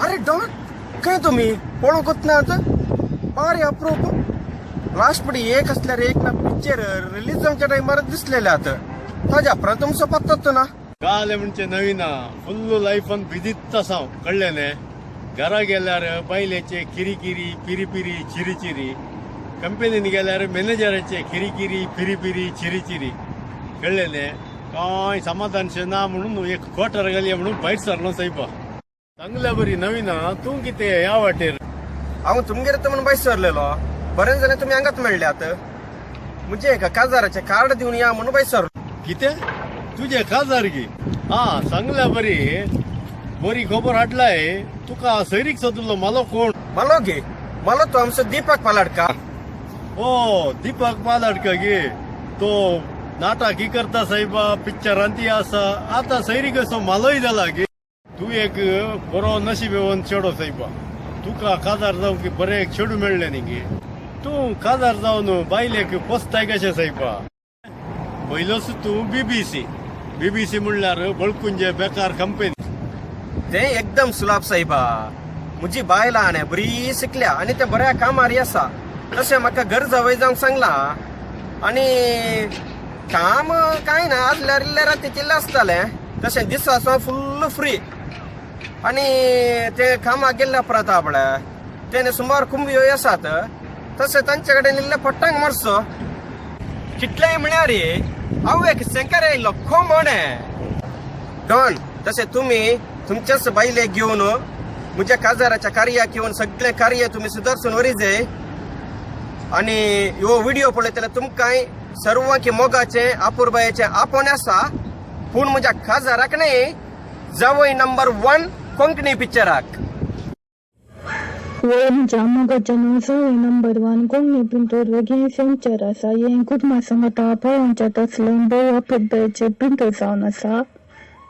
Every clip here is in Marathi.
अरे डॉन काय तुम्ही पळूकत ना आता अरे अप्रूप लास्ट पडी एक असल्यावर एक ना पिक्चर रिलीज जाऊच्या टाइमार दिसलेले आता ताज्या प्रथम पत्तात ना काल म्हणजे नवीन फुल्ल लाईफन बिझीच तसा कळल्याने घरा गेल्यार बायलेचे किरिकिरी पिरी चिरी कंपनीन गेल्यार मॅनेजराचे किरिकिरी पिरी चिरी कळल्याने काय समाधान ना म्हणून एक क्वार्टर गेली म्हणून भायर सरलो साहेबा चांगल्या बरी नवीन तू किती या वाटेर हांव तुमगेर तर म्हणून बायस सरलेलो बरेच जण तुम्ही अंगात मेळले आता म्हणजे एका काजाराचे कार्ड देऊन या म्हणून बायस सरलो किती तुझे खासदार की चांगल्या बरी बरी खबर हाडलाय तुका सैरीक सदुल्लो मला कोण मला घे मला तो आमचा दीपक पालाडका हो दीपक पालाडका गे तो नाटक ही करता साहेबा पिक्चरांती असा आता सैरीक असो मालोय झाला गे तू एक बरो नशीब येवन चेडो साहेबा तुका खासदार जाऊ की बरे चेडू मेळ्ळे न्ही गे तू खासदार जावन बायलेक पोसताय कशें साहेबा पयलोच तू बीबीसी म्हणल्यार बळकुंजे बेकार कंपनी ते एकदम सुलाभ साहेबा म्हजी बायला हाणे बरी शिकल्या आणि ते बऱ्या कामार आसा तशें म्हाका घर जावय जावंक सांगला आणि काम काय ना आदल्या रिल्ल्या राती केल्लें आसतालें तशें दिसा फुल्ल फ्री आणि ते कामाक गेल्ल्या परत आपल्या तेने सुमार कुंभी आसात तशें तांचे कडेन इल्ले पट्टांक मारचो कितलेंय म्हळ्यार हांव एक सेंकर येयल्लो खो म्हणे डॉन तसे तुम्ही तुमच्याच बायले घेऊन म्हज्या काजाराच्या कार्याक येवन सगळे कार्य तुम्ही सुदारसून वरीजे आणि ह्यो व्हिडिओ पळयतले तुमकांय सर्वांकी मोगाचे आपुरबायेचे आपोवन आसा पूण म्हज्या काजाराक न्ही जावय नंबर 1 कोंकणी पिक्चराक म्हज्या मोगाच्या जावय नंबर 1 कोंकणी पिंटोर वेगळी सेंचर आसा हें कुटुंबा सांगता पळोवच्या तसलें भोव आपुरबायेचें पिंटोर जावन आसा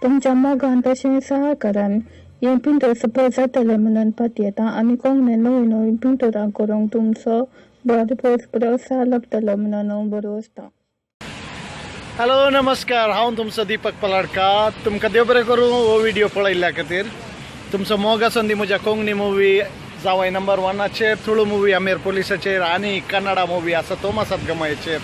तुमच्या मोगान तशें सहकारान हें पिंटोर सपोज जातलें म्हणून पातयेता आनी कोंकणी नवीन पिंटोरां करूंक तुमचो बरो लागतलो म्हणून हांव बरो आसता. हॅलो नमस्कार हांव तुमचो दीपक पलाडका तुमकां देव बरें करूं हो व्हिडिओ पळयल्ल्या खातीर तुमचो मोग आसून दी म्हज्या कोंकणी मुवी जावय नंबर 1चेर तुळू मुवी आमेर पुलिसाचेर आनी कन्नडा मुवी आसा तोमासात गमायेचेर